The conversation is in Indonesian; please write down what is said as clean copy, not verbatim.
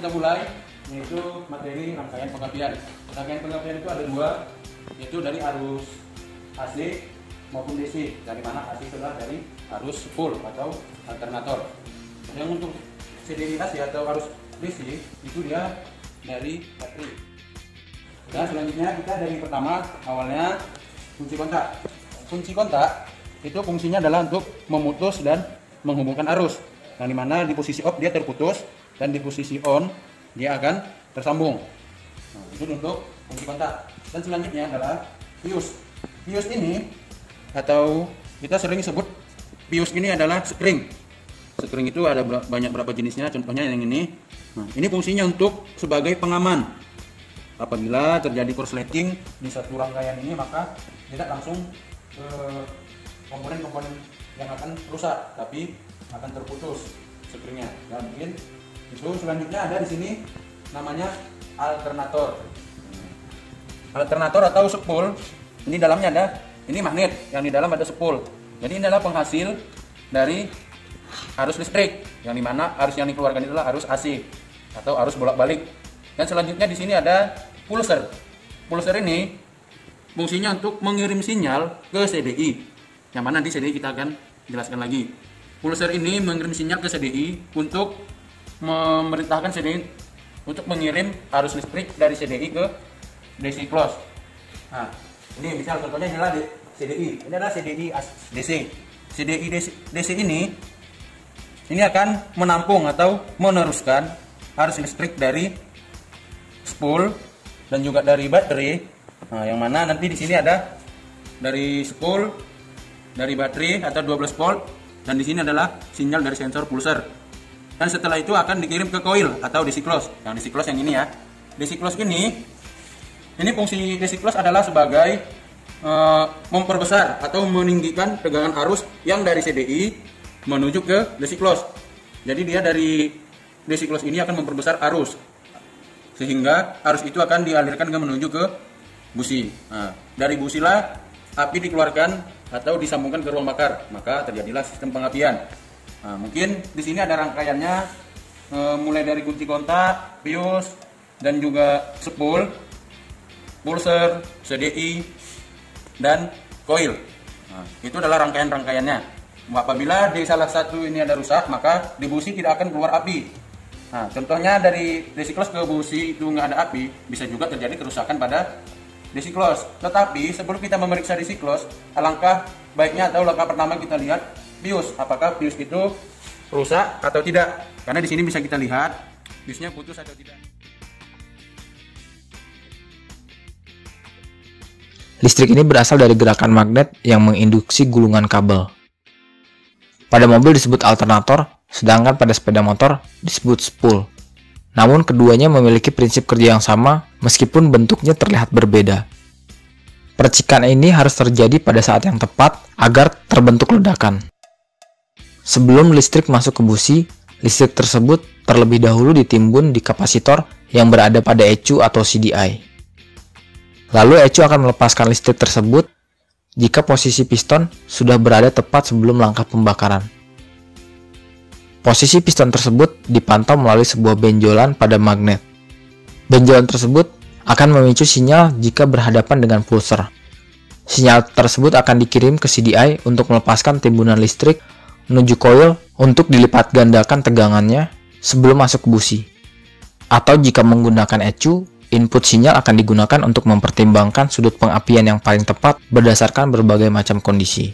kita mulai, yaitu materi rangkaian pengapian. Rangkaian pengapian itu ada dua, yaitu dari arus AC maupun DC, dari mana AC adalah dari arus full atau alternator. Yang untuk CDI AC atau arus DC itu dia dari baterai. Dan selanjutnya kita dari pertama awalnya kunci kontak. Kunci kontak itu fungsinya adalah untuk memutus dan menghubungkan arus. Yang dimana di posisi off dia terputus dan di posisi on dia akan tersambung. Nah, itu untuk kunci kontak. Dan selanjutnya adalah fuse. Fuse ini atau kita sering sebut fuse ini adalah spring. Spring itu ada banyak berapa jenisnya. Contohnya yang ini. Nah, ini fungsinya untuk sebagai pengaman. Apabila terjadi korsleting di satu rangkaian ini, maka tidak langsung ke komponen-komponen yang akan rusak, tapi akan terputus springnya. Dan mungkin itu selanjutnya ada di sini namanya alternator. Alternator atau spool. Ini dalamnya ada ini magnet, yang di dalam ada spool. Jadi ini adalah penghasil dari arus listrik, yang dimana arus yang dikeluarkan itulah arus AC atau arus bolak-balik. Dan selanjutnya di sini ada pulser. Pulser ini fungsinya untuk mengirim sinyal ke CDI. Yang mana di CDI kita akan jelaskan lagi. Pulser ini mengirim sinyal ke CDI untuk memerintahkan CDI untuk mengirim arus listrik dari CDI ke DC close. Nah, ini misal contohnya inilah CDI. Ini adalah CDI DC. CDI DC ini akan menampung atau meneruskan arus listrik dari spool dan juga dari baterai. Nah, yang mana nanti di sini ada dari spool, dari baterai atau 12 volt, dan di sini adalah sinyal dari sensor pulser. Dan setelah itu akan dikirim ke coil atau DC close. Yang DC close yang ini ya. DC close ini fungsi DC close adalah sebagai memperbesar atau meninggikan tegangan arus yang dari CDI menuju ke DC close. Jadi dia dari DC close ini akan memperbesar arus, sehingga arus itu akan dialirkan menuju ke busi. Nah, dari busilah api dikeluarkan atau disambungkan ke ruang bakar, maka terjadilah sistem pengapian. Nah, mungkin di sini ada rangkaiannya, mulai dari kunci kontak, fuse, dan juga spool, pulser, CDI, dan coil. Nah, itu adalah rangkaian-rangkaiannya. Apabila di salah satu ini ada rusak, maka di busi tidak akan keluar api. Nah, contohnya dari DC close ke busi itu nggak ada api, bisa juga terjadi kerusakan pada DC close. Tetapi sebelum kita memeriksa DC close, alangkah baiknya atau langkah pertama kita lihat fuse, apakah fuse itu rusak atau tidak. Karena di sini bisa kita lihat fuse-nya putus atau tidak. Listrik ini berasal dari gerakan magnet yang menginduksi gulungan kabel. Pada mobil disebut alternator, sedangkan pada sepeda motor disebut spool. Namun keduanya memiliki prinsip kerja yang sama meskipun bentuknya terlihat berbeda. Percikan ini harus terjadi pada saat yang tepat agar terbentuk ledakan. Sebelum listrik masuk ke busi, listrik tersebut terlebih dahulu ditimbun di kapasitor yang berada pada ECU atau CDI. Lalu ECU akan melepaskan listrik tersebut jika posisi piston sudah berada tepat sebelum langkah pembakaran. Posisi piston tersebut dipantau melalui sebuah benjolan pada magnet. Benjolan tersebut akan memicu sinyal jika berhadapan dengan pulser. Sinyal tersebut akan dikirim ke CDI untuk melepaskan timbunan listrik menuju coil untuk dilipat gandakan tegangannya sebelum masuk ke busi. Atau jika menggunakan ECU, input sinyal akan digunakan untuk mempertimbangkan sudut pengapian yang paling tepat berdasarkan berbagai macam kondisi.